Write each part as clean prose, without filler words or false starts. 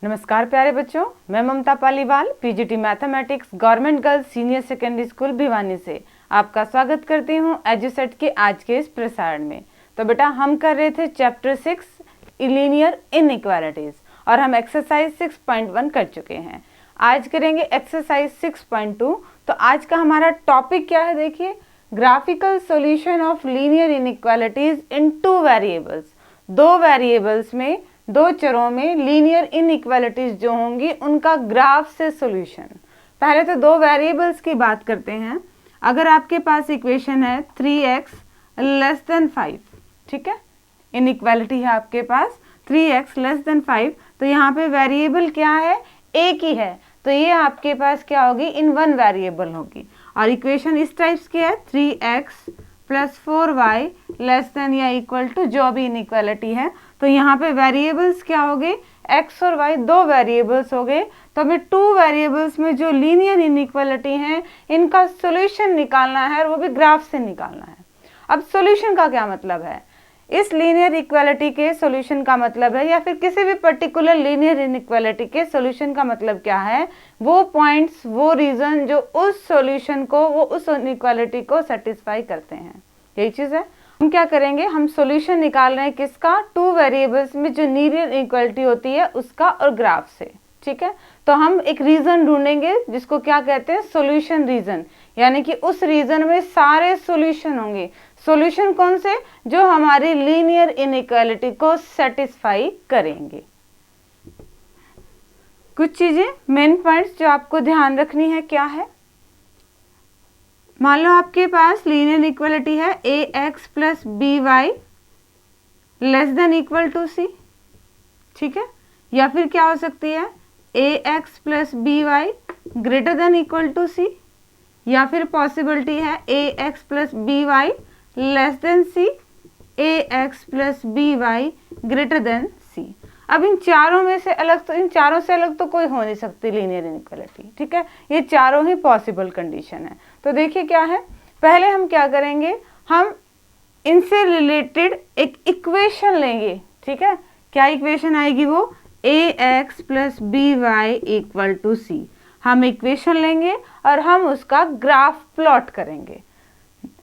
नमस्कार प्यारे बच्चों, मैं ममता Paliwal PGT mathematics government girls senior secondary school Bhiwani से आपका स्वागत करती हूं एजुसेट के आज के इस प्रसारण में। तो बेटा हम कर रहे थे चैप्टर 6 लीनियर इनइक्वालिटीज और हम एक्सरसाइज 6.1 कर चुके हैं। आज करेंगे एक्सरसाइज 6.2। तो आज का हमारा टॉपिक क्या है, देखिए, graphical solution of linear inequalities in 2 variables. 2 variables में, 2 चरों में लीनियर इनइक्वालिटीज जो होंगी उनका ग्राफ से सॉल्यूशन। पहले तो 2 वेरिएबल्स की बात करते हैं। अगर आपके पास इक्वेशन है 3x लेस देन 5, ठीक है, इनइक्वालिटी है आपके पास 3x लेस देन 5, तो यहाँ पे वेरिएबल क्या है, एक ही है, तो ये आपके पास क्या होगी, इन 1 वेरिएबल होगी। और इक्वेशन इस टाइप्स की है 3x plus 4y less then या इक्वल टू जो भी इनइक्वालिटी है। तो यहाँ पे वेरिएबल्स क्या हो गए, x और y 2 वेरिएबल्स हो गए। तो हमें 2 वेरिएबल्स में जो लीनियर इनइक्वालिटी है इनका सॉल्यूशन निकालना है और वो भी ग्राफ से निकालना है। अब सॉल्यूशन का क्या मतलब है, इस लीनियर इक्वालिटी के सॉल्यूशन का मतलब है, या फिर किसी भी पर्टिकुलर लीनियर इनइक्वालिटी के सॉल्यूशन का मतलब क्या है, वो पॉइंट्स, वो रीजन जो उस सॉल्यूशन को, वो उस इनइक्वालिटी को सेटिस्फाई करते हैं, यही चीज है। हम क्या करेंगे, हम सॉल्यूशन निकाल रहे हैं किसका, 2 वेरिएबल्स में जो लीनियर इक्वालिटी होती है उसका और ग्राफ से, ठीक है। तो हम एक रीजन ढूंढेंगे जिसको क्या कहते हैं, सॉल्यूशन रीजन, यानी कि उस रीजन में सारे सॉल्यूशन होंगे। सॉल्यूशन कौन से, जो हमारी लीनियर इनइक्वालिटी को सेटिस्फाई करेंगे। कुछ चीजें, मेन पॉइंट्स जो आपको ध्यान रखनी है क्या है, मान लो आपके पास लीनियर इक्वालिटी है ax plus by less than equal to c, ठीक है, या फिर क्या हो सकती है ax plus by greater than equal to c, या फिर पॉसिबिलिटी है ax plus by less than c, ax plus by greater than c। अब इन चारों में से अलग, तो इन चारों से अलग तो कोई हो नहीं सकती लीनियर इनइक्वालिटी, ठीक है, ये चारों ही पॉसिबल कंडीशन है। तो देखिए क्या है, पहले हम क्या करेंगे, हम इनसे रिलेटेड एक इक्वेशन लेंगे, ठीक है। क्या इक्वेशन आएगी, वो ax plus by equal to c। हम इक्वेशन लेंगे और हम उसका ग्राफ प्लॉट करेंगे।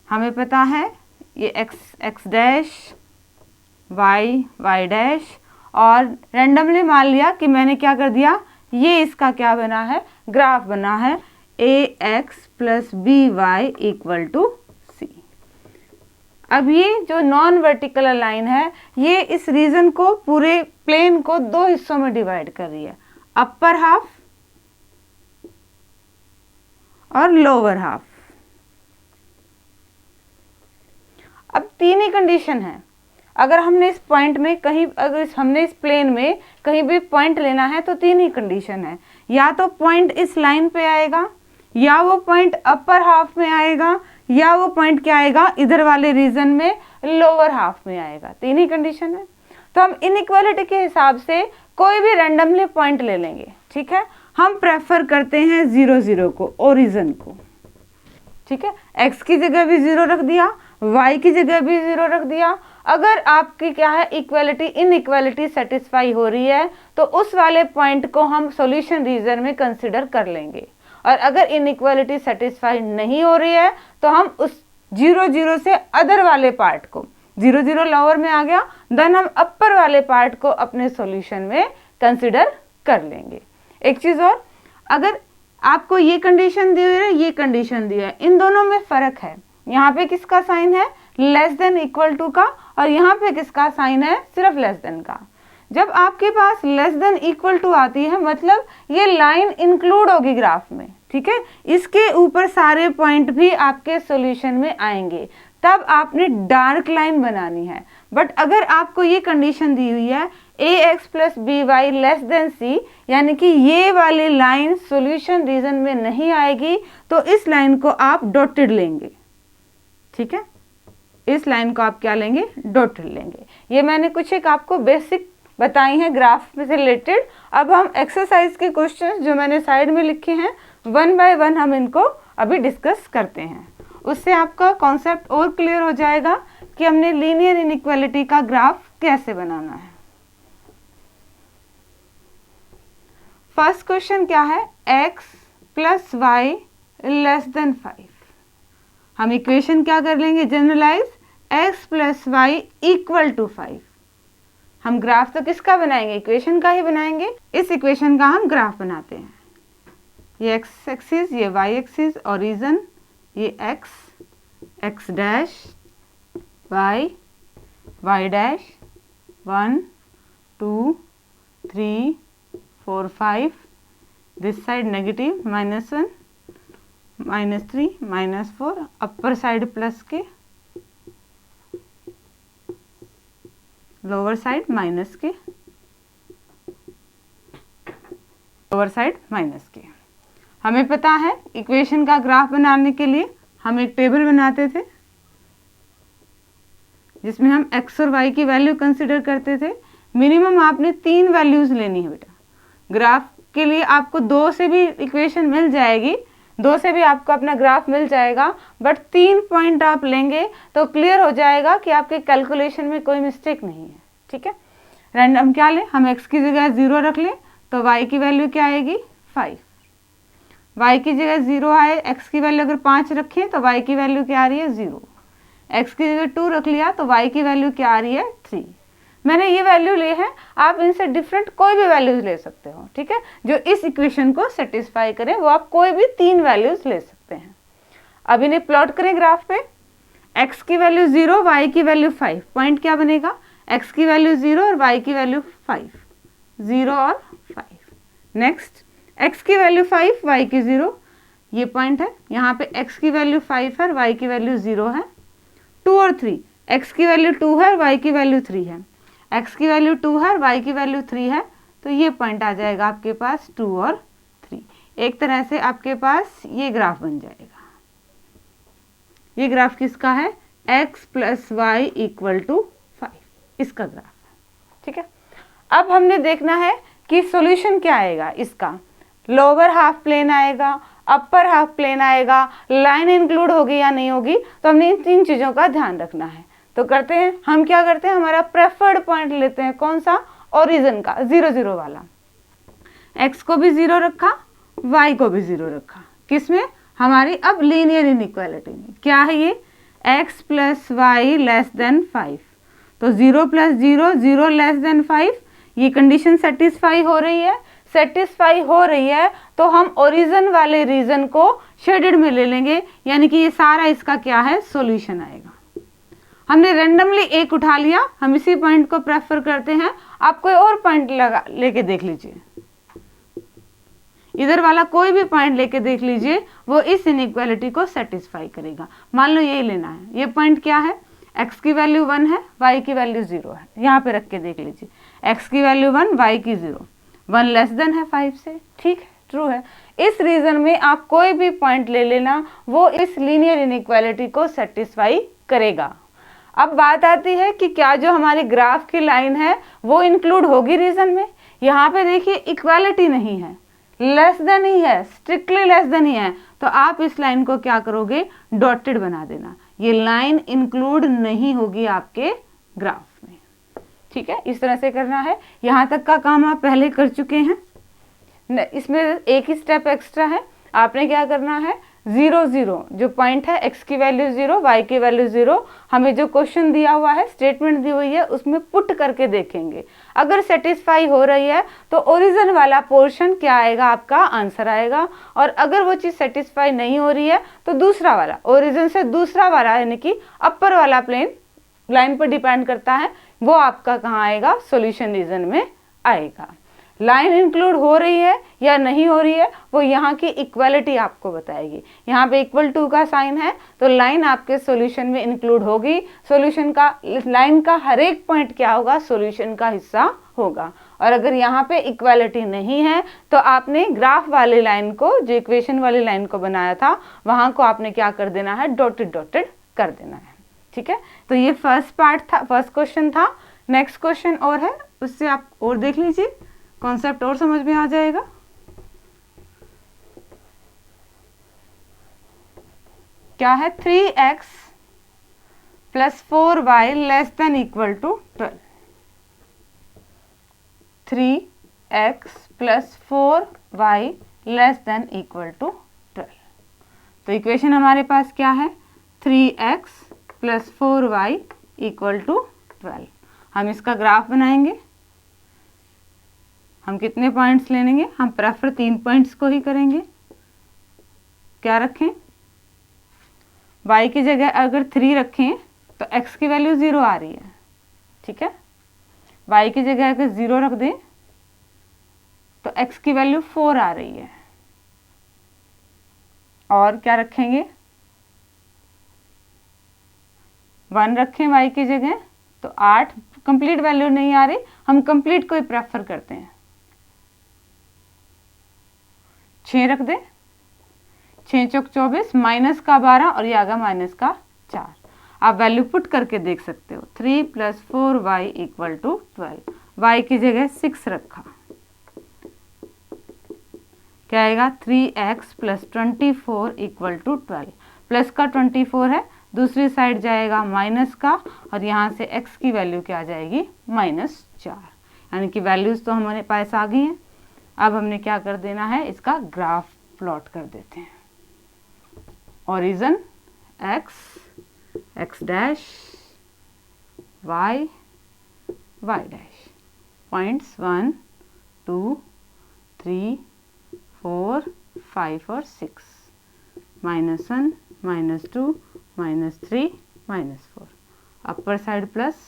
हमें पता है ये x डैश, y डैश, और रैंडमली मान लिया कि मैंने क्या कर दिया, ये इसका क्या बना है, ग्राफ बना है ax plus by equal to c। अब ये जो नॉन वर्टिकल लाइन है ये इस रीजन को, पूरे प्लेन को 2 हिस्सों में डिवाइड कर रही है, अपर हाफ और लोअर हाफ। अब 3 ही कंडीशन है। अगर हमने इस पॉइंट में कहीं, अगर हमने इस प्लेन में कहीं भी पॉइंट लेना है तो 3 ही कंडीशन है, या तो पॉइंट इस लाइन पे आएगा, या वो पॉइंट अपर हाफ में आएगा, या वो पॉइंट क्या आएगा, इधर वाले रीजन में लोअर हाफ में आएगा। 3 ही कंडीशन है। तो हम इनइक्वालिटी के हिसाब से कोई भी रैंडमली पॉइंट ले लेंगे, ठीक है। हम प्रेफर करते हैं 0 0 को, ओरिजिन को, ठीक है। x की जगह भी 0 रख दिया, y की जगह भी 0 रख दिया। अगर आपकी क्या है, इक्वालिटी इनइक्वालिटी सेटिस्फाई हो रही है तो उस वाले पॉइंट को हम सॉल्यूशन रीजन में कंसिडर कर लेंगे, और अगर इनइक्वालिटी सेटिस्फाई नहीं हो रही है तो हम उस 0 0 से अदर वाले पार्ट को, 0 0 लोअर में आ गया, देन हम अपर वाले पार्ट को अपने सॉल्यूशन में कंसिडर कर लेंगे। एक चीज और, अगर आपको ये कंडीशन दी हुई है, ये कंडीशन दी है, इन दोनों में फर्क है। यहाँ पे किसका साइन है, लेस देन इक्वल टू का, और यहाँ पे किसका साइन है, सिर्फ लेस देन का। जब आपके पास लेस देन इक्वल टू आती है मतलब ये लाइन इंक्लूड होगी ग्राफ में, ठीक है, इसके ऊपर सारे पॉइंट भी आपके सॉल्यूशन में आएंगे, तब आपने डार्क लाइन बनानी है। बट अगर आपको ये कंडीशन दी हुई है ax plus by less than c, यानी कि ये वाली लाइन सॉल्यूशन रीजन में नहीं आएगी, तो इस लाइन को आप डॉटेड लेंगे, ठीक है, इस लाइन को आप क्या लेंगे, डॉटेड लेंगे। ये मैंने कुछ एक आपको बेसिक बताई हैं ग्राफ में से रिलेटेड। अब हम एक्सरसाइज के क्वेश्चंस जो मैंने साइड में लिखे हैं 1 बाय 1 हम इनको अभी डिस्कस करते हैं, उससे आपका कॉन्सेप्ट और क्लियर हो जाएगा कि हमने लीनियर इनइक्वालिटी का ग्राफ कैसे बनाना है। फर्स्ट क्वेश्चन क्या है, x plus y less than 5। हम इक्वेशन क्या कर लेंगे, generalise, x plus y equal to 5। हम ग्राफ तो किसका बनाएंगे, इक्वेशन का ही बनाएंगे। इस इक्वेशन का हम ग्राफ बनाते हैं। ये एक्स एक्सिस, ये वाई एक्सिस, ओरिजिन, ये x dash, y dash, 1 2 3 4 5, this side negative -1 -3 -4, upper side plus के, लोअर साइड माइनस के, लोअर साइड माइनस के। हमें पता है इक्वेशन का ग्राफ बनाने के लिए हम एक टेबल बनाते थे जिसमें हम x और y की वैल्यू कंसिडर करते थे। मिनिमम आपने 3 वैल्यूज लेनी है बेटा। ग्राफ के लिए आपको 2 से भी इक्वेशन मिल जाएगी, 2 से भी आपको अपना ग्राफ मिल जाएगा, बट 3 पॉइंट आप लेंगे तो क्लियर हो जाएगा कि आपके कैलकुलेशन में कोई मिस्टेक नहीं है। ठीक है, रैंडम क्या लें, हम x की जगह 0 रख लें तो y की वैल्यू क्या आएगी 5। y की जगह 0 आए, x की वैल्यू अगर 5 रखें तो y की वैल्यू क्या आ रही है 0। x की जगह 2 रख लिया तो y की वैल्यू क्या आ रही है 3। मैंने ये वैल्यू ली है, आप इनसे डिफरेंट कोई भी वैल्यूज ले सकते हो। ठीक है, जो इस इक्वेशन को सेटिस्फाई करे वो आप कोई भी 3 वैल्यूज ले सकते हैं। अब इन्हें प्लॉट करें ग्राफ पे। x की वैल्यू 0, y की वैल्यू 5। पॉइंट क्या बनेगा, x की वैल्यू 0 और y की वैल्यू 5, 0 और 5। नेक्स्ट, x की वैल्यू 5, y की 0, ये पॉइंट है। यहाँ पे x की वैल्यू 5 है, y की वैल्यू 0 है। 2 और 3, x की वैल्यू 2 है, y की वैल्यू 3 है। x की वैल्यू 2 है, y की वैल्यू 3 है, तो ये पॉइंट आ जाएगा आपके पास 2 और 3। एक तरह से आपके पास ये ग्राफ बन जाएगा। ये ग्राफ किसका है, x plus y equal to 5, इसका ग्राफ है। ठीक है, अब हमने देखना है कि सॉल्यूशन क्या आएगा इसका। लोअर हाफ प्लेन आएगा, अपर हाफ प्लेन आएगा, लाइन इंक्लूड होगी या नहीं होगी, तो हमने इन 3 चीज़ों का ध्यान रखना है। तो करते हैं, हम क्या करते हैं, हमारा प्रेफर्ड पॉइंट लेते हैं, कौन सा, ओरिजिन का, 0 0 वाला। x को भी 0 रखा, y को भी 0 रखा। किसमें, हमारी अब लीनियर इनइक्वालिटी में। क्या है ये, x plus y less than 5। तो 0 प्लस 0, 0 लेस देन 5, ये कंडीशन सेटिस्फाई हो रही है। सेटिस्फाई हो रही है तो हम ओरिजिन वाले रीजन को शेडेड में ले लेंगे, यानी कि ये सारा इसका क्या है, सॉल्यूशन आएगा। हमने रैंडमली एक उठा लिया, हम इसी पॉइंट को प्रेफर करते हैं। आप कोई और पॉइंट लेके देख लीजिए, इधर वाला कोई भी पॉइंट लेके देख लीजिए, वो इस इनइक्वालिटी को सेटिस्फाई करेगा। मान लो यही लेना है। ये पॉइंट क्या है, x की वैल्यू 1 है, y की वैल्यू 0 है। यहाँ पे रख के देख लीजिए, x की वैल्यू 1, y की 0, 1 लेस देन है 5 से। ठीक है, ट्रू है। इस रीजन में आप कोई भी पॉइंट ले लेना, वो इस लीनियर इनइक्वालिटी को सेटिस्फाई करेगा। अब बात आती है कि क्या जो हमारी ग्राफ की लाइन है वो इंक्लूड होगी रीजन में। यहाँ पे देखिए इक्वालिटी नहीं है, लेस देन ही है, स्ट्रिक्टली लेस देन ही है, तो आप इस लाइन को क्या करोगे, डॉटेड बना देना। ये लाइन इंक्लूड नहीं होगी आपके ग्राफ में। ठीक है, इस तरह से करना है। यहाँ तक का काम आप पहले कर चुके हैं, इसमें एक ही स्टेप एक्स्ट्रा है। आपने क्या करना है, 0 0 जो पॉइंट है, x की वैल्यू 0, y की वैल्यू 0, हमें जो क्वेश्चन दिया हुआ है, स्टेटमेंट दी हुई है, उसमें पुट करके देखेंगे। अगर सेटिस्फाई हो रही है तो ओरिजिन वाला पोर्शन क्या आएगा, आपका आंसर आएगा। और अगर वो चीज़ सेटिस्फाई नहीं हो रही है तो दूसरा वाला, ओरिजिन से दूसरा वाला, यानी कि अपर वाला प्लेन लाइन पर डिपेंड करता है, वो आपका कहाँ आएगा, सॉल्यूशन रीजन में आएगा। लाइन इंक्लूड हो रही है या नहीं हो रही है, वो यहाँ की इक्वालिटी आपको बताएगी। यहाँ पे इक्वल टू का साइन है तो लाइन आपके सॉल्यूशन में इंक्लूड होगी। सॉल्यूशन का, लाइन का हर एक पॉइंट क्या होगा, सॉल्यूशन का हिस्सा होगा। और अगर यहाँ पे इक्वालिटी नहीं है तो आपने ग्राफ वाली लाइन को, जो इक्वेशन वाली लाइन को बनाया था, वहाँ को आपने क्या कर देना है, डॉटेड डॉटेड कर देना है। ठीक है, तो ये फर्स्ट पार्ट था, फर्स्ट क्वेश्चन था। नेक्स्ट क्वेश्चन और है, उससे आप और देख लीजिए, कॉन्सेप्ट और समझ में आ जाएगा। क्या है, 3x plus 4y less than equal to 12। 3 3x plus 4y less than equal to 12। तो इक्वेशन हमारे पास क्या है, 3x plus 4y equal to 12। हम इसका ग्राफ बनाएंगे। हम कितने पॉइंट्स लेंगे, हम प्रेफर 3 पॉइंट्स को ही करेंगे। क्या रखें, y की जगह अगर 3 रखें तो x की वैल्यू 0 आ रही है, ठीक है। y की जगह अगर 0 रख दें तो x की वैल्यू 4 आ रही है। और क्या रखेंगे, 1 रखें y की जगह तो 8, कंप्लीट वैल्यू नहीं आ रही, हम कंप्लीट को ही प्रेफर करते हैं। 6 रख दें, 6 चौक 24, माइनस का 12 और ये आ गया माइनस का 4। आप वैल्यू पुट करके देख सकते हो। 3 plus 4y equal to 12। y की जगह 6 रखा, क्या आएगा, 3x plus 24 equal to 12। Plus का 24 है, दूसरी साइड जाएगा माइनस का, और यहाँ से x की वैल्यू क्या आ जाएगी, -4। यानी कि वैल्यूज तो हमारे पास आ गई हैं। अब हमने क्या कर देना है, इसका ग्राफ प्लॉट कर देते हैं। Origin x, x dash, y, y dash, points 1 2 3 4 5 और 6, -1 -2 -3 -4। अपर साइड प्लस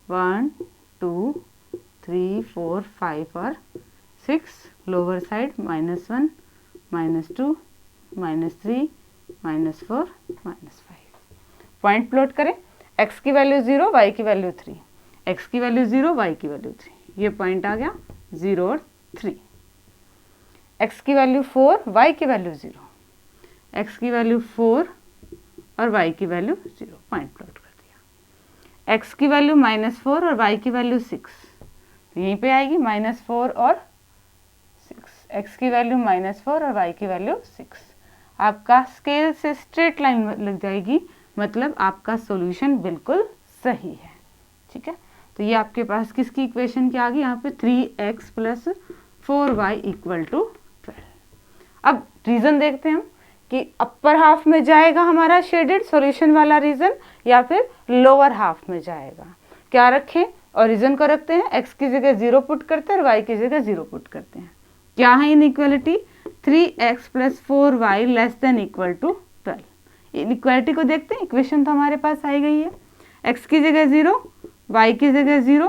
1 2 3 4 5 और 6, लोअर साइड -1 -2 -3 -4 -5। पॉइंट प्लॉट करें, x की वैल्यू 0, y की वैल्यू 3, x की वैल्यू 0, y की वैल्यू 3। ये पॉइंट आ गया 0 और 3। x की वैल्यू 4, y की वैल्यू 0, x की वैल्यू 4 और y की वैल्यू 0। पॉइंट प्लॉट कर दिया। x की वैल्यू -4 और y की वैल्यू 6, तो यहीं पे आएगी -4 और 6। x की वैल्यू -4 और y की वैल्यू 6। आपका स्केल से स्ट्रेट लाइन लग जाएगी, मतलब आपका सॉल्यूशन बिल्कुल सही है, ठीक है। तो ये आपके पास किसकी इक्वेशन क्या आ गई, यहाँ पे 3x plus 4y equal to 12। अब रीजन देखते हैं हम कि अपर हाफ में जाएगा हमारा शेडेड सॉल्यूशन वाला रीजन या फिर लोअर हाफ में जाएगा। क्या रखें, ओरिजिन को रखते हैं, x की जगह 0 पुट करते हैं और y की जगह 0 पुट करते हैं। क्या है inequality, 3x plus 4y less than equal to 12। Inequality को देखते हैं, इक्वेशन तो हमारे पास आई गई है। x की जगह 0, y की जगह 0,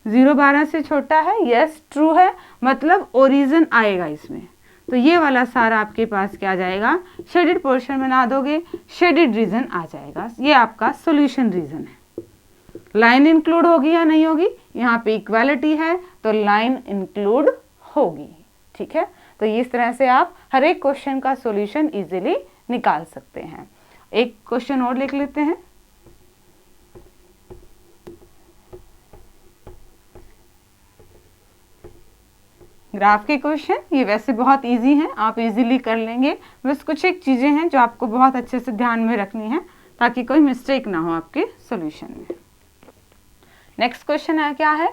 0 12 से छोटा है, यस ट्रू है, मतलब ओरिजिन आएगा इसमें। तो ये वाला सारा आपके पास क्या जाएगा, शेडेड पोर्शन बना दोगे, शेडेड रीजन आ जाएगा। ये आपका सॉल्यूशन रीजन है। लाइन इंक्लूड होगी या नहीं होगी, यहाँ पे इक्वालिटी है तो लाइन इंक्लूड होगी, ठीक है। तो इस तरह से आप हर एक क्वेश्चन का सॉल्यूशन इजीली निकाल सकते हैं। एक क्वेश्चन और लिख लेते हैं। ग्राफ के क्वेश्चन ये वैसे बहुत इजी हैं, आप इजीली कर लेंगे, बस कुछ एक चीज़ें हैं जो आपको बहुत अच्छे से ध्यान में रखनी है ताकि कोई मिस्टेक ना हो आपके सॉल्यूशन में। नेक्स्ट क्वेश्चन है, क्या है,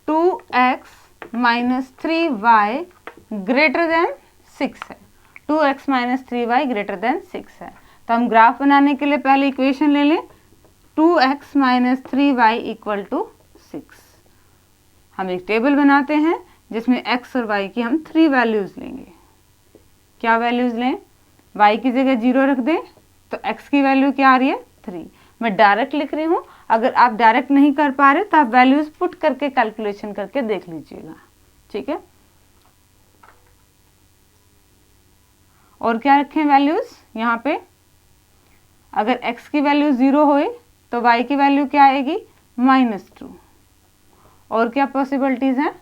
2x minus 3y greater than 6 है। 2x minus 3y greater than 6 है। तो हम ग्राफ बनाने के लिए पहले इक्वेशन ले लें, 2x minus 3y equal to 6। हम एक टेबल बनाते हैं जिसमें x और y की हम 3 वैल्यूज लेंगे। क्या वैल्यूज लें, y की जगह 0 रख दें तो x की वैल्यू क्या आ रही है, 3। मैं डायरेक्ट लिख रही हूँ, अगर आप डायरेक्ट नहीं कर पा रहे तो आप वैल्यूज पुट करके कैलकुलेशन करके देख लीजिएगा, ठीक है। और क्या रखें वैल्यूज, यहाँ पे अगर x की वैल्यू 0 होए तो y की वैल्यू क्या आएगी, -2। और क्या पॉसिबिलिटीज हैं,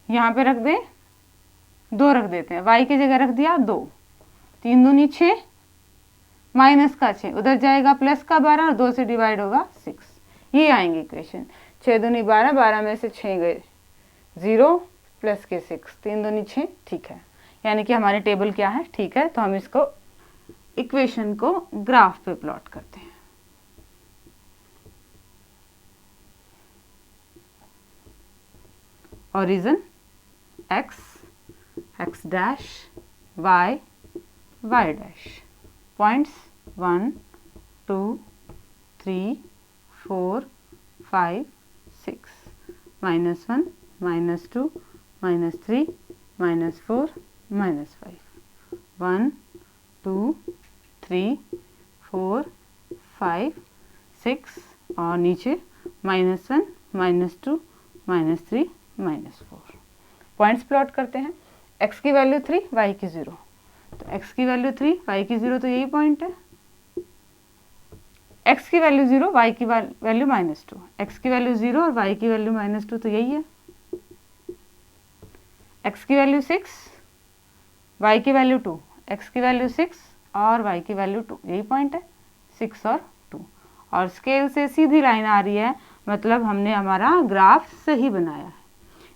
यहाँ पे रख दें 2 रख देते हैं, y की जगह रख दिया 2, 3 दूनी 6, माइनस का 6, उधर जाएगा प्लस का 12 और 2 से डिवाइड होगा 6। ये आएंगे इक्वेशन, 6 दूनी 12, 12 में से 6 गए 0 प्लस के 6, 3 दूनी 6, ठीक है। यानी कि हमारी टेबल क्या है, ठीक है। तो हम इसको इक्वेशन को ग्राफ पे प्लॉट करते हैं। origin x, x dash, y, y dash. Points 1, 2, 3, 4, 5, 6. -1, -2, -3, -4, -5. 1, 2, 3, 4, 5, 6 और नीचे -1, -2, -3, -4. पॉइंट्स प्लॉट करते हैं. x की वैल्यू 3, y की 0. तो x की वैल्यू 3, y की 0, तो यही पॉइंट है. x की वैल्यू 0, y की वैल्यू -2. x की वैल्यू 0 और y की वैल्यू -2, तो यही है. x की वैल्यू 6, y की वैल्यू 2. x की वैल्यू 6 और y की वैल्यू 2, यही पॉइंट है. 6 और 2. और स्केल से सीधी लाइन आ रही है, मतलब हमने हमारा ग्राफ सही बनाया है.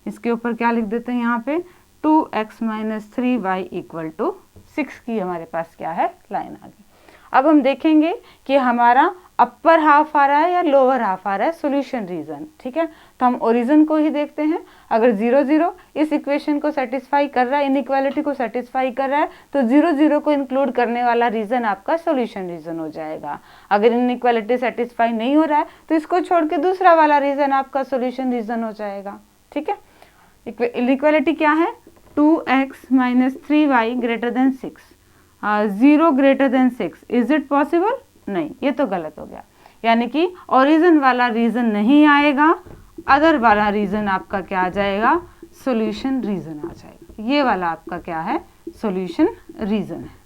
इसके ऊपर क्या लिख देते हैं यहाँ पे, 2x - 3y = 6 की हमारे पास क्या है, लाइन आ गई. अब हम देखेंगे कि हमारा अपर हाफ आ रहा है या लोअर हाफ आ रहा है सॉल्यूशन रीजन. ठीक है, तो हम ओरिजिन को ही देखते हैं. अगर 0 0 इस इक्वेशन को सेटिस्फाई कर रहा है, इनइक्वालिटी को सेटिस्फाई कर रहा है, तो 0 0 को इंक्लूड करने वाला रीजन आपका सॉल्यूशन रीजन हो जाएगा. अगर इनइक्वालिटी सेटिस्फाई नहीं हो रहा है तो इसको छोड़ के दूसरा वाला रीजन आपका सॉल्यूशन रीजन हो जाएगा. ठीक है, इनइक्वालिटी क्या है, 2x - 3y > 6. 0 > 6. Is it possible? नहीं, ये तो गलत हो गया. यानी कि ओरिजिन वाला रीजन नहीं आएगा, अदर वाला रीजन आपका क्या आ जाएगा, सॉल्यूशन रीजन आ जाएगा. ये वाला आपका क्या है, सॉल्यूशन रीजन है.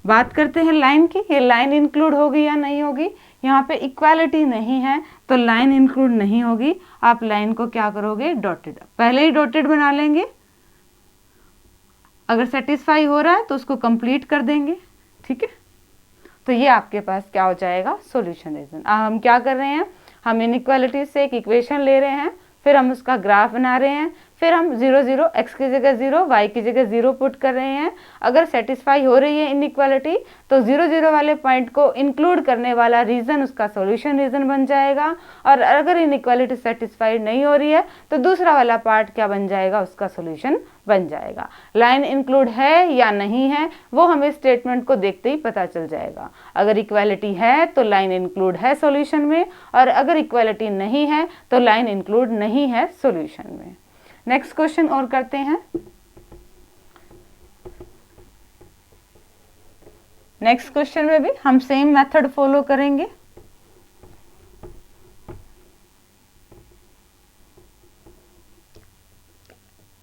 बात करते हैं लाइन की. ये लाइन इंक्लूड होगी या नहीं होगी. यहाँ पे इक्वालिटी नहीं है तो लाइन इंक्लूड नहीं होगी. आप लाइन को क्या करोगे, डॉटेड. पहले ही डॉटेड बना लेंगे. अगर सेटिस्फाई हो रहा है तो उसको कंप्लीट कर देंगे. ठीक है, तो ये आपके पास क्या हो जाएगा, सॉल्यूशन रीजन. हम क्या कर रहे हैं, हम इनइक्वालिटी से एक इक्वेशन ले रहे हैं, फिर हम उसका ग्राफ बना रहे हैं, फिर हम 0 0 x की जगह 0, y की जगह 0 पुट कर रहे हैं. अगर सेटिस्फाई हो रही है इनइक्वालिटी तो 0 0 वाले पॉइंट को इंक्लूड करने वाला रीजन उसका सॉल्यूशन रीजन बन जाएगा. और अगर इनइक्वालिटी सेटिस्फाइड नहीं हो रही है तो दूसरा वाला पार्ट क्या बन जाएगा, उसका सॉल्यूशन बन जाएगा. लाइन इंक्लूड है या नहीं है वो हमें स्टेटमेंट को देखते ही पता चल जाएगा. अगर इक्वालिटी है तो लाइन इंक्लूड है सॉल्यूशन में, और अगर इक्वालिटी नहीं है तो लाइन इंक्लूड नहीं है सॉल्यूशन में. नेक्स्ट क्वेश्चन और करते हैं. नेक्स्ट क्वेश्चन में भी हम सेम मेथड फॉलो करेंगे.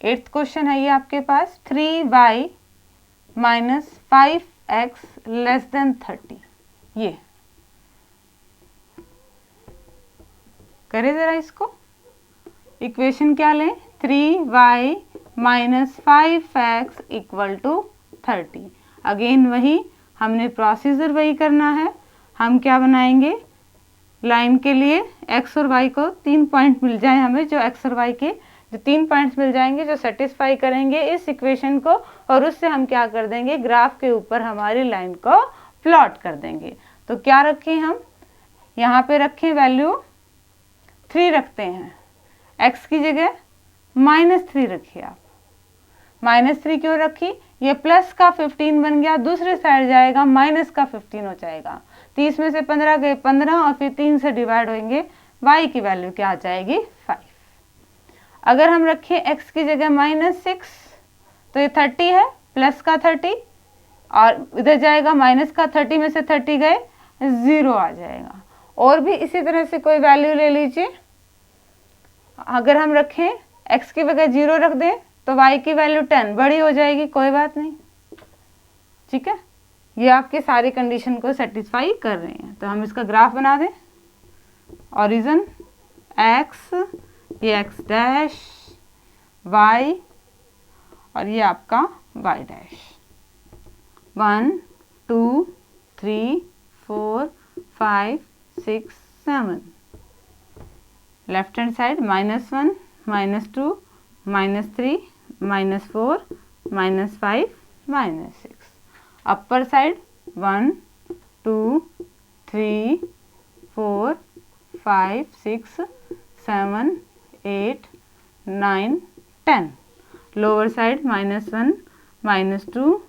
एट्थ क्वेश्चन है ये आपके पास, 3y - 5x < 30. ये करें जरा इसको. इक्वेशन क्या लें, 3y - 5x = 30. अगेन वही हमने प्रोसीजर वही करना है. हम क्या बनाएंगे, लाइन के लिए x और y को 3 पॉइंट मिल जाए हमें, जो x और y के जो 3 पॉइंट्स मिल जाएंगे जो सेटिस्फाई करेंगे इस इक्वेशन को, और उससे हम क्या कर देंगे, ग्राफ के ऊपर हमारी लाइन को प्लॉट कर देंगे. तो क्या रखें हम, यहाँ पे रखें वैल्यू 3 रखते हैं. x की जगह -3 रखिए आप. -3 क्यों रखी, ये प्लस का 15 बन गया, दूसरे साइड जाएगा माइनस का 15 हो जाएगा. 30 में से 15 गए 15 और फिर 3 से डिवाइड होंगे. y की वैल्यू क्या आ जाएगी, 5. अगर हम रखें x की जगह -6 तो ये 30 है, प्लस का 30 और इधर जाएगा माइनस का 30 में से 30 गए 0 आ जाएगा. और भी इसी तरह से कोई वैल्यू ले लीजिए. अगर हम रखें x की जगह 0 रख दें तो y की वैल्यू 10 बड़ी हो जाएगी, कोई बात नहीं. ठीक है, ये आपकी सारी कंडीशन को सेटिस्फाई कर रहे हैं. तो हम इसका ग्राफ बना दें. ओरिजिन x, ये x डैश, y और ये आपका y dash. 1 2 3 4 5 6 7. Left hand side -1 -2 -3 -4 -5 -6. Upper side 1 2 3 4 5 6 7 8 9, 10, lower side -1, -2,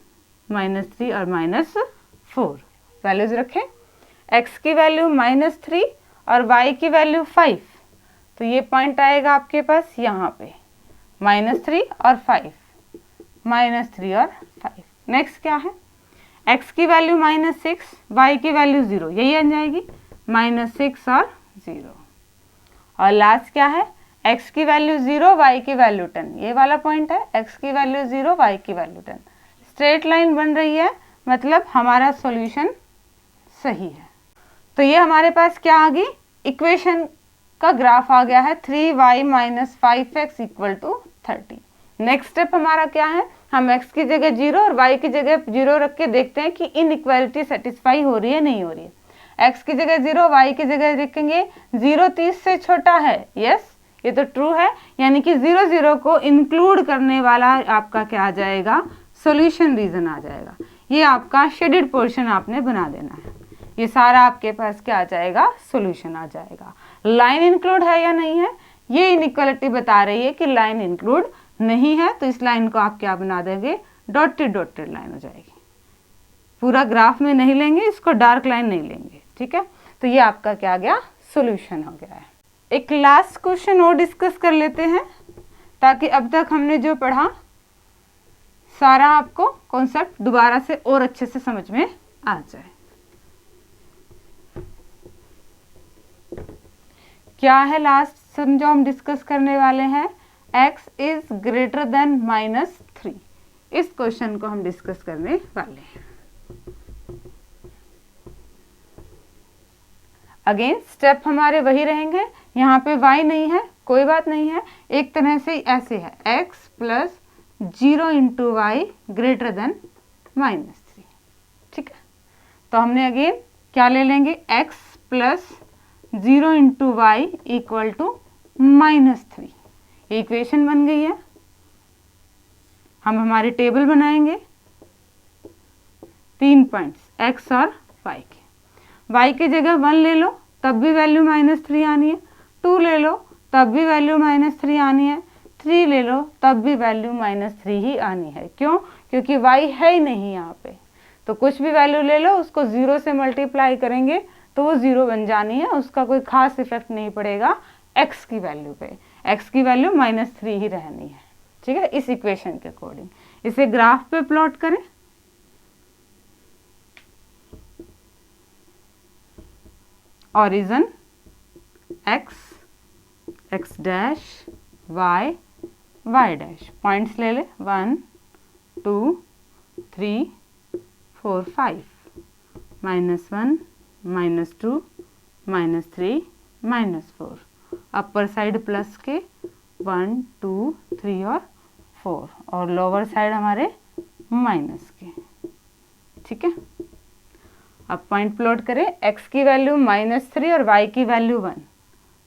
-3 और -4 वैल्यूज रखें। x की वैल्यू -3 और y की वैल्यू 5, तो ये पॉइंट आएगा आपके पास यहाँ पे -3 और 5, -3 और 5। नेक्स्ट क्या है, x की वैल्यू -6, y की वैल्यू 0, यही आ जाएगी -6 और 0। और लास्ट क्या है, x की वैल्यू 0, y की वैल्यू 10, ये वाला पॉइंट है, x की वैल्यू 0, y की वैल्यू 10। स्ट्रेट लाइन बन रही है, मतलब हमारा सॉल्यूशन सही है। तो ये हमारे पास क्या आ गई, इक्वेशन का ग्राफ आ गया है 3y - 5x = 30। नेक्स्ट स्टेप हमारा क्या है, हम x की जगह 0 और y की जगह 0 रख के देखते हैं कि इनइक्वालिटी सेटिस्फाई हो रही है नहीं हो रही है। x की जगह 0, y की जगह देखेंगे 0 30 से छोटा है, यस ये तो ट्रू है, यानी कि 0 0 को इंक्लूड करने वाला आपका क्या आ जाएगा, सॉल्यूशन रीजन आ जाएगा। ये आपका शेडेड पोर्शन आपने बना देना है, ये सारा आपके पास क्या आ जाएगा, सॉल्यूशन आ जाएगा। लाइन इंक्लूड है या नहीं है, ये इनइक्वालिटी बता रही है कि लाइन इंक्लूड नहीं है, तो इस लाइन को आप क्या बना देंगे, डॉटेड लाइन हो जाएगी। पूरा ग्राफ में नहीं लेंगे, इसको डार्क लाइन नहीं लेंगे, ठीक है। तो ये आपका क्या आ गया, सॉल्यूशन हो गया है। एक लास्ट क्वेश्चन और डिस्कस कर लेते हैं, ताकि अब तक हमने जो पढ़ा सारा आपको कॉन्सेप्ट दोबारा से और अच्छे से समझ में आ जाए। क्या है लास्ट समझो हम डिस्कस करने वाले हैं, x इज ग्रेटर देन -3। इस क्वेश्चन को हम डिस्कस करने वाले हैं। अगेन स्टेप हमारे वही रहेंगे, यहाँ पे y नहीं है, कोई बात नहीं है, एक तरह से ऐसे है x + 0 × y ग्रेटर देन -3, ठीक है। तो हमने अगेन क्या ले लेंगे, x + 0 × y = -3, इक्वेशन बन गई है। हम हमारे टेबल बनाएंगे 3 पॉइंट्स x और y के। y की जगह 1 ले लो तब भी वैल्यू -3 आनी है, 2 ले लो तब भी वैल्यू -3 आनी है, 3 ले लो तब भी वैल्यू -3 ही आनी है। क्यों, क्योंकि y है ही नहीं यहाँ पे, तो कुछ भी वैल्यू ले लो उसको 0 से मल्टीप्लाई करेंगे तो वो 0 बन जानी है, उसका कोई खास इफेक्ट नहीं पड़ेगा x की वैल्यू पे, x की वैल्यू -3 ही रहनी है, ठीक है। इस इक्वेशन के अकॉर्डिंग इसे ग्राफ पे प्लॉट करें। Origin x, x dash, y, y dash, points ले ले 1 2 3 4 5, -1 -2 -3 -4, अपर साइड प्लस के 1 2 3 और 4, और लोअर साइड हमारे माइनस के, ठीक है। अब पॉइंट प्लॉट करें, x की वैल्यू -3 और y की वैल्यू 1,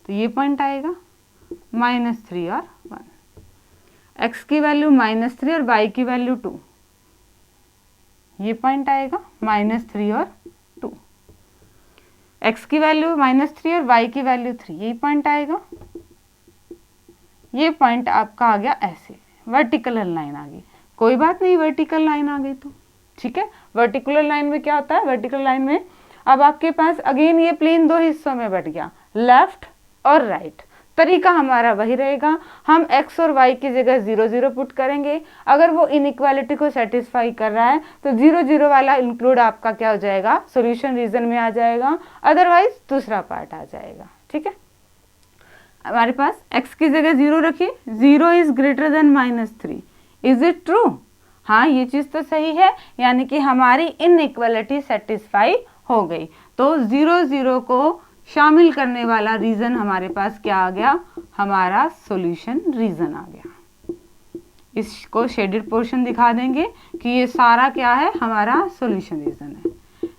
तो ये पॉइंट आएगा -3 और 1। x की वैल्यू -3 और y की वैल्यू 2, ये पॉइंट आएगा -3 और 2। x की वैल्यू -3 और y की वैल्यू 3, यही पॉइंट आएगा। ये पॉइंट आपका आ गया ऐसे, वर्टिकल लाइन आ गई, कोई बात नहीं वर्टिकल लाइन आ गई तो ठीक है। वर्टिकुलर लाइन में क्या होता है, वर्टिकल लाइन में अब आपके पास अगेन ये प्लेन 2 हिस्सों में बट गया, लेफ्ट और राइट। तरीका हमारा वही रहेगा, हम x और y की जगह 0 0 पुट करेंगे। अगर वो इनइक्वालिटी को सेटिस्फाई कर रहा है तो 0 0 वाला इंक्लूड आपका क्या हो जाएगा, सॉल्यूशन रीजन में आ जाएगा, अदरवाइज दूसरा पार्ट आ जाएगा, ठीक है। हमारे पास x की जगह 0 रखिए, 0 is greater than -3, is it true, हाँ ये चीज़ तो सही है, यानी कि हमारी इनइक्वालिटी सेटिस्फाई हो गई। तो 0 0 को शामिल करने वाला रीजन हमारे पास क्या आ गया, हमारा सॉल्यूशन रीजन आ गया। इसको शेडेड पोर्शन दिखा देंगे कि ये सारा क्या है, हमारा सॉल्यूशन रीजन है।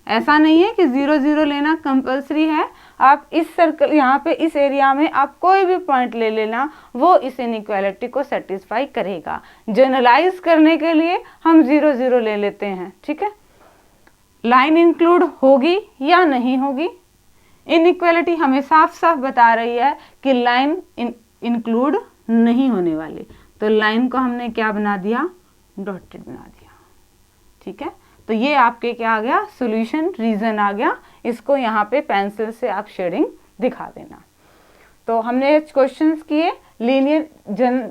ऐसा नहीं है कि 0 0 लेना कंपलसरी है, आप इस सर्कल यहाँ पे इस एरिया में आप कोई भी पॉइंट ले लेना, वो इस इनइक्वालिटी को सेटिस्फाई करेगा। जनरलाइज करने के लिए हम 0 0 ले लेते हैं, ठीक है। लाइन इंक्लूड होगी या नहीं होगी, इनइक्वालिटी हमें साफ साफ बता रही है कि लाइन इंक्लूड नहीं होने वाली। तो लाइन को हमने क्या बना दिया, डॉटेड बना दिया। ठीक है, तो ये आपके क्या आ गया, सॉल्यूशन रीजन आ गया। इसको यहाँ पे पेंसिल से आप शेडिंग दिखा देना। तो हमने क्वेश्चंस किए linear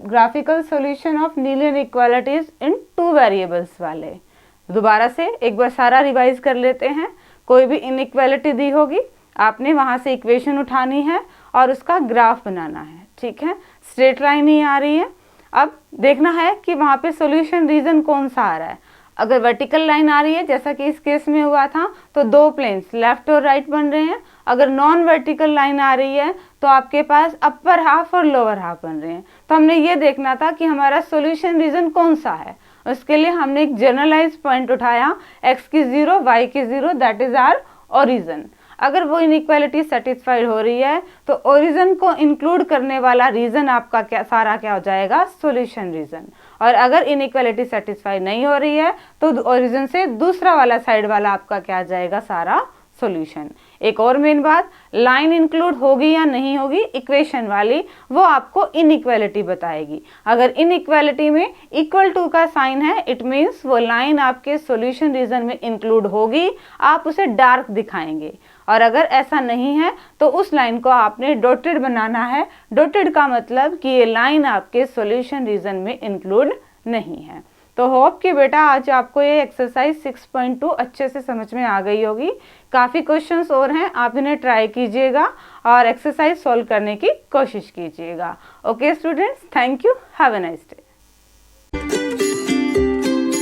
graphical solution of linear equalities in 2 variables वाले। दोबारा से एक बार सारा रिवाइज कर लेते हैं। कोई भी इनइक्वालिटी दी होगी, आपने वहाँ से इक्वेशन उठानी है और उसका ग्राफ बनाना है। ठीक है, स्ट्रेट लाइन ही आ रही है। अब देखना है कि वहाँ पे सॉल्यूशन रीजन कौन सा आ रहा है। अगर वर्टिकल लाइन आ रही है जैसा कि इस केस में हुआ था, तो 2 प्लेन्स लेफ्ट और राइट बन रहे हैं। अगर नॉन वर्टिकल लाइन आ रही है तो आपके पास अपर हाफ और लोअर हाफ बन रहे हैं। तो हमने ये देखना था कि हमारा सॉल्यूशन रीजन कौन सा है। उसके लिए हमने एक जनरलाइज पॉइंट उठाया, x की 0 y की 0, दैट इज आर ओरिजिन। अगर वो इनइक्वालिटी सेटिस्फाइड हो रही है तो ओरिजिन को इंक्लूड करने वाला रीजन आपका क्या सारा क्या हो जाएगा, सॉल्यूशन रीजन। और अगर इनइक्वालिटी सेटिस्फाई नहीं हो रही है तो ओरिजिन से दूसरा वाला साइड वाला आपका क्या आ जाएगा, सारा सॉल्यूशन। एक और मेन बात, लाइन इंक्लूड होगी या नहीं होगी इक्वेशन वाली, वो आपको इनइक्वालिटी बताएगी। अगर इनइक्वालिटी में इक्वल टू का साइन है, इट मीन्स वो लाइन आपके सॉल्यूशन रीजन में इंक्लूड होगी, आप उसे डार्क दिखाएंगे। और अगर ऐसा नहीं है तो उस लाइन को आपने डॉटेड बनाना है। डॉटेड का मतलब कि ये लाइन आपके सॉल्यूशन रीजन में इंक्लूड नहीं है। तो होप कि बेटा आज आपको ये एक्सरसाइज 6.2 अच्छे से समझ में आ गई होगी। काफ़ी क्वेश्चंस और हैं, आप इन्हें ट्राई कीजिएगा और एक्सरसाइज सॉल्व करने की कोशिश कीजिएगा। Okay students, thank you, have a nice day.